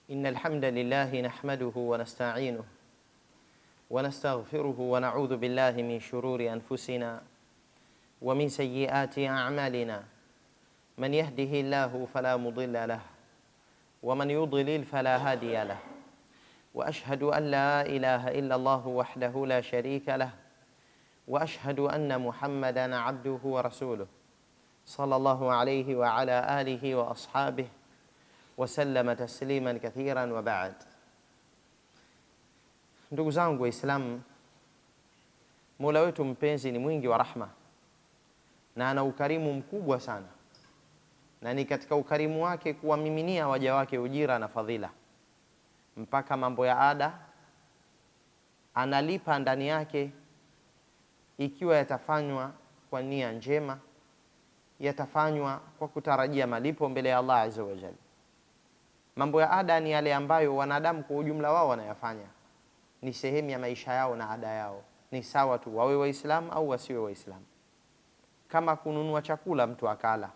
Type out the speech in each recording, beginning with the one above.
إن الحمد لله نحمده ونستعينه ونستغفره ونعوذ بالله من شرور أنفسنا ومن سيئات أعمالنا من يهده الله فلا مضل له ومن يضلل فلا هادي له وأشهد أن لا إله إلا الله وحده لا شريك له وأشهد أن محمدًا عبده ورسوله صلى الله عليه وعلى آله وأصحابه وسلم تسليما كثيرا وبعد. Ndugu zangu Waislamu, Mola wetu mpenzi ni mwingi wa rahma na ana ukarimu mkubwa sana, na ni katika ukarimu wake kuwamiminia waja wake ujira na fadhila, mpaka mambo ya ada analipa ndani yake, ikiwa yatafanywa kwa nia njema, yatafanywa kwa kutarajia malipo mbele ya Allah azza wa jalla. Mambo ya ada ni yale ambayo wanadamu kwa ujumla wao wanayafanya, ni sehemu ya maisha yao na ada yao, ni sawa tu wawe Waislamu au wasiwe Waislamu. Kama kununua chakula mtu akala,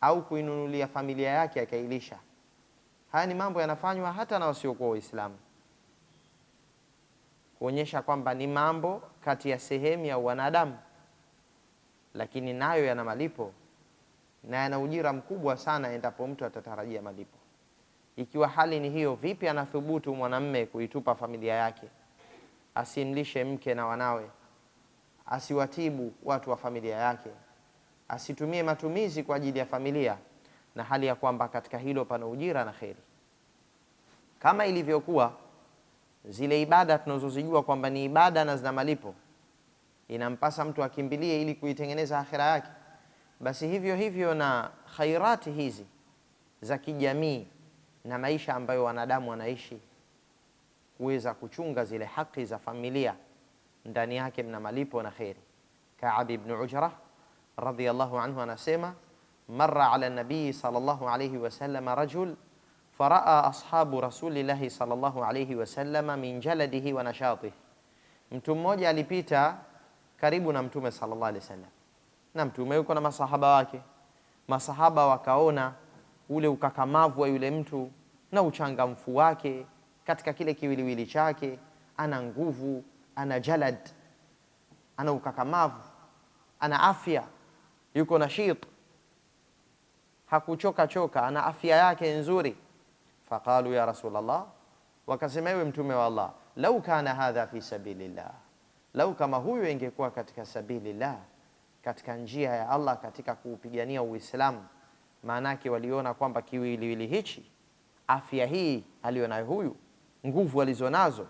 au kuinunulia familia yake akailisha, haya ni mambo yanafanywa hata na wasiokuwa Waislamu, kuonyesha kwamba ni mambo kati ya sehemu ya wanadamu, lakini nayo yana malipo na yana ujira mkubwa sana endapo mtu atatarajia malipo. Ikiwa hali ni hiyo, vipi anathubutu mwanamme kuitupa familia yake, asimlishe mke na wanawe, asiwatibu watu wa familia yake, asitumie matumizi kwa ajili ya familia, na hali ya kwamba katika hilo pana ujira na kheri? Kama ilivyokuwa zile ibada tunazozijua kwamba ni ibada na zina malipo, inampasa mtu akimbilie ili kuitengeneza akhira yake, basi hivyo hivyo na khairati hizi za kijamii na maisha ambayo wanadamu wanaishi, kuweza kuchunga zile haki za familia, ndani yake mna malipo na kheri. Ka'ab ibn Ujrah radhiyallahu anhu anasema, marra ala nabii sallallahu alayhi wasallam rajul faraa ashabu rasulillahi sallallahu alayhi wasallam min jaladihi wa nashatihi. Mtu mmoja alipita karibu na mtume sallallahu alayhi wasallam, na mtume yuko na masahaba wake. Masahaba wakaona ule ukakamavu wa yule mtu na uchangamfu wake katika kile kiwiliwili chake, ana nguvu, ana jalad, ana ukakamavu, ana afya, yuko nashit, hakuchoka choka, ana afya yake nzuri. Faqalu ya Rasulullah, wakasema ewe mtume wa Allah, lau kana hadha fi sabilillah, lau kama huyu ingekuwa katika sabilillah, katika njia ya Allah, katika kuupigania Uislamu. Maanake waliona kwamba kiwiliwili hichi, afya hii alionayo huyu, nguvu alizonazo,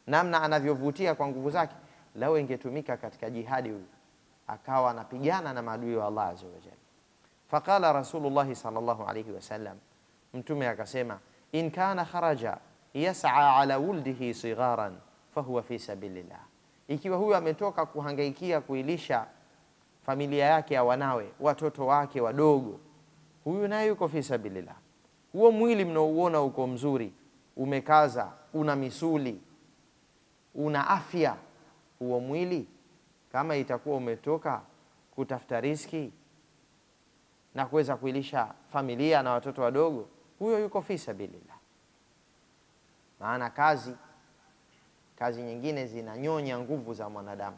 namna anavyovutia kwa nguvu zake, lao ingetumika katika jihadi, huyu akawa anapigana na maadui wa Allah azza wa jalla. Faqala Rasulullah sallallahu alayhi wasallam, mtume akasema, in kana kharaja yas'a ala wuldihi sigharan fahuwa fi sabilillah, ikiwa huyu ametoka kuhangaikia kuilisha familia yake ya wanawe, watoto wake wadogo, huyu naye yuko fi sabilillah. Huo mwili mnaouona uko mzuri, umekaza, una misuli, una afya, huo mwili kama itakuwa umetoka kutafuta riziki na kuweza kuilisha familia na watoto wadogo, huyo yuko fi sabilillah. Maana kazi nyingine zinanyonya nguvu za mwanadamu,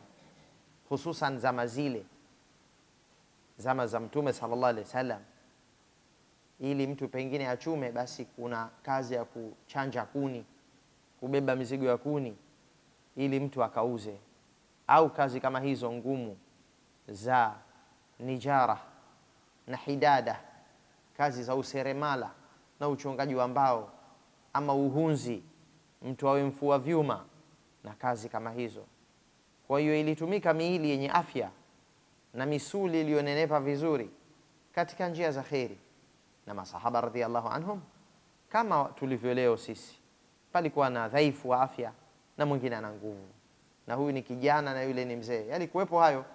hususan zama zile, zama za mtume sallallahu alaihi wasallam. Ili mtu pengine achume, basi kuna kazi ya kuchanja kuni, kubeba mizigo ya kuni ili mtu akauze, au kazi kama hizo ngumu za nijara na hidada, kazi za useremala na uchongaji wa mbao, ama uhunzi, mtu awe mfua vyuma na kazi kama hizo. Kwa hiyo ilitumika miili yenye afya na misuli iliyonenepa vizuri katika njia za kheri. Na masahaba radhiallahu anhum, kama tulivyo leo sisi, palikuwa na dhaifu wa afya na mwingine ana nguvu, na huyu ni kijana na yule ni mzee, yani kuwepo hayo.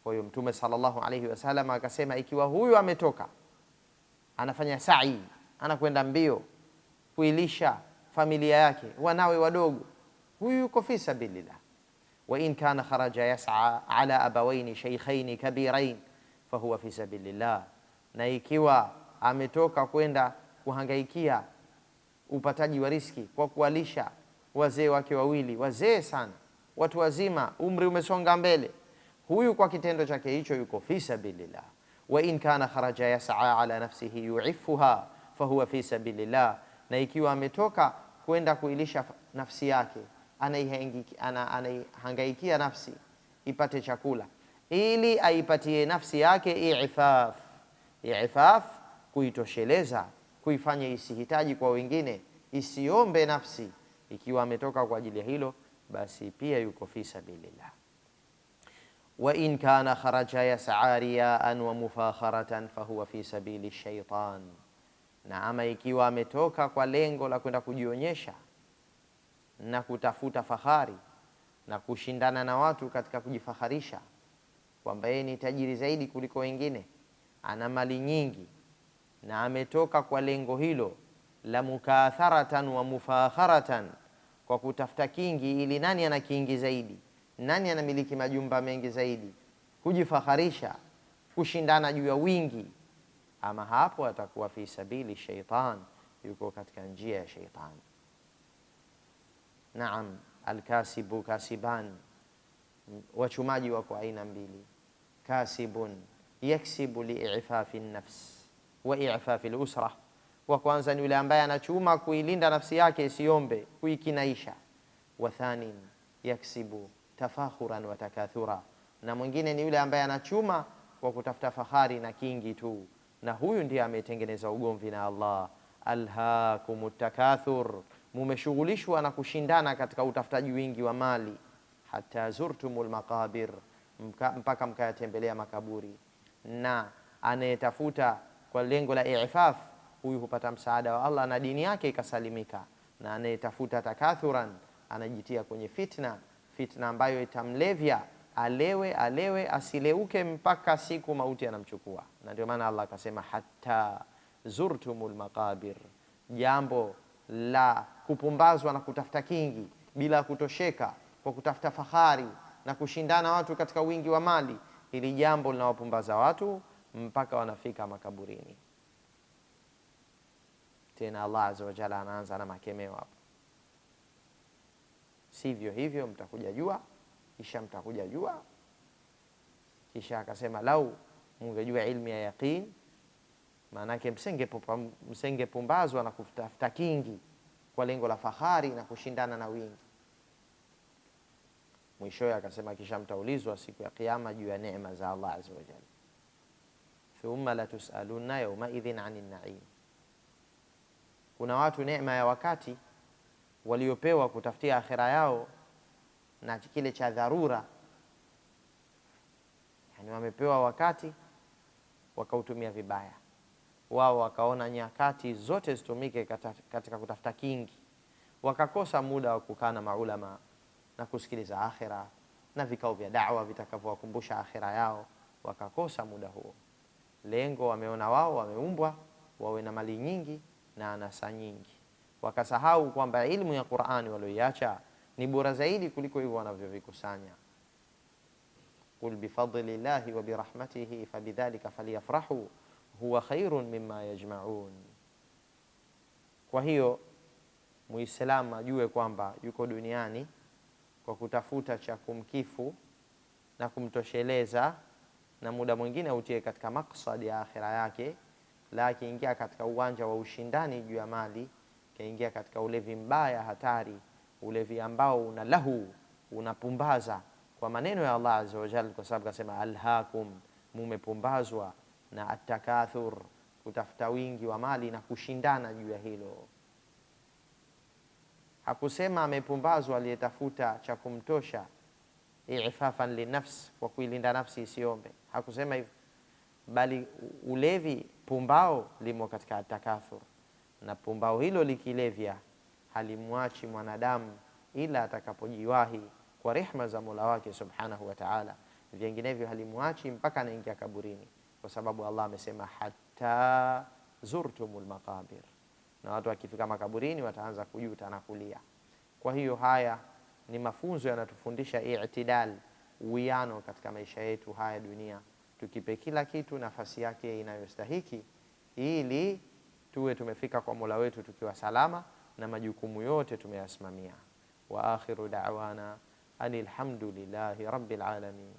Kwa hiyo mtume sallallahu alayhi wasallam akasema, ikiwa huyu ametoka anafanya sa'i, anakwenda mbio kuilisha familia yake, wanawe wadogo, huyu yuko fi sabilillah. Wa in kana kharaja yas'a ala abawaini shaykhaini kabirain fahuwa fi sabilillah, na ikiwa ametoka kwenda kuhangaikia upataji wa riski kwa kuwalisha wazee wake wawili, wazee sana, watu wazima, umri umesonga mbele. Huyu kwa kitendo chake hicho yuko fi sabilillah. Wa in kana kharaja yas'a ala nafsihi yu'iffuha fahuwa fi sabilillah, na ikiwa ametoka kwenda kuilisha nafsi yake, anaihangaikia nafsi ipate chakula ili aipatie nafsi yake i'faf. I'faf, kuitosheleza, kuifanya isihitaji kwa wengine, isiombe nafsi. Ikiwa ametoka kwa ajili ya hilo, basi pia yuko fi sabilillah. Wa in kana kharaja yas'a riya'an wa mufakharatan fahuwa fi sabili shaitan, na ama ikiwa ametoka kwa lengo la kwenda kujionyesha na kutafuta fahari na kushindana na watu katika kujifaharisha kwamba yeye ni tajiri zaidi kuliko wengine, ana mali nyingi, na ametoka kwa lengo hilo la mukatharatan wa mufakharatan, kwa kutafuta kingi, ili nani ana kingi zaidi, nani anamiliki majumba mengi zaidi, kujifaharisha, kushindana juu ya wingi, ama hapo atakuwa fi sabili shaitan, yuko katika njia ya shaitan. Naam, alkasibu kasiban, wachumaji wako aina mbili. Kasibun yaksibu li'ifafi nafs wa i'fafi al-usra, wa kwanza ni yule ambaye anachuma kuilinda nafsi yake isiombe, kuikinaisha. Wa thanin yaksibu tafakhuran wa takathura, na mwingine ni yule ambaye anachuma kwa kutafuta fahari na kingi tu, na huyu ndiye ametengeneza ugomvi na Allah. Alhaakumut takathur, mumeshughulishwa na kushindana katika utafutaji wingi wa mali. Hatta zurtumul maqabir, mpaka mkayatembelea makaburi. Na anayetafuta kwa lengo la i'faf, huyu hupata msaada wa Allah na dini yake ikasalimika. Na anayetafuta takathuran, anajitia kwenye fitna, fitna ambayo itamlevya alewe asileuke mpaka siku mauti anamchukua. Na ndio maana Allah akasema hatta zurtumul maqabir, jambo la kupumbazwa na kutafuta kingi bila kutosheka kwa kutafuta fahari na kushindana watu katika wingi wa mali, ili jambo linawapumbaza watu mpaka wanafika makaburini. Tena Allah azza wa jalla anaanza na makemeo hapo, sivyo hivyo mtakuja jua, kisha mtakuja jua. Kisha akasema lau mungejua ilmu ya yaqin, maanake msengepumbazwa na kutafuta kingi kwa lengo la fahari na kushindana na wingi. Mwishowe akasema kisha mtaulizwa siku ya kiyama juu ya neema za Allah azza wa jalla. Thumma la tusaluna yawma idhin anin na'im. Kuna watu neema ya wakati waliopewa kutafutia akhira yao na kile cha dharura, yani wamepewa wakati wakautumia vibaya. Wao wakaona nyakati zote zitumike katika kutafuta kingi, wakakosa muda wa kukaa na maulama na kusikiliza akhira na vikao vya da'wa vitakavyowakumbusha akhira yao, wakakosa muda huo. Lengo wameona wao wameumbwa wawe na mali nyingi na anasa nyingi, wakasahau kwamba ilmu ya Qur'ani walioiacha ni bora zaidi kuliko hivyo wanavyovikusanya. Qul bifadlillahi wa birahmatihi fabidhalika falyafrahu huwa khairun mimma yajma'un. Kwa hiyo Muislamu ajue kwamba yuko duniani kwa kutafuta cha kumkifu na kumtosheleza, na muda mwingine utie katika maksadi ya akhira yake, la akiingia katika uwanja wa ushindani juu ya mali, kaingia katika ulevi mbaya hatari, ulevi ambao una lahu, unapumbaza kwa maneno ya Allah azza wa jalla, kwa sababu kasema alhaakum, mumepumbazwa na atakathur, kutafuta wingi wa mali na kushindana juu ya hilo. Hakusema amepumbazwa aliyetafuta cha kumtosha i'fafan linafs, kwa kuilinda nafsi isiombe. Hakusema hivyo, bali ulevi, pumbao limo katika atakathur, na pumbao hilo likilevya halimwachi mwanadamu ila atakapojiwahi kwa rehma za Mola wake subhanahu wa ta'ala, vinginevyo halimwachi mpaka anaingia kaburini, kwa sababu Allah amesema hatta zurtumul maqabir, na watu wakifika makaburini wataanza kujuta na kulia. Kwa hiyo haya ni mafunzo yanatufundisha i'tidal, uwiano katika maisha yetu haya dunia, tukipe kila kitu nafasi yake inayostahiki, ili tuwe tumefika kwa Mola wetu tukiwa salama na majukumu yote tumeyasimamia. Wa akhiru da'wana anil hamdulillahi rabbil alamin.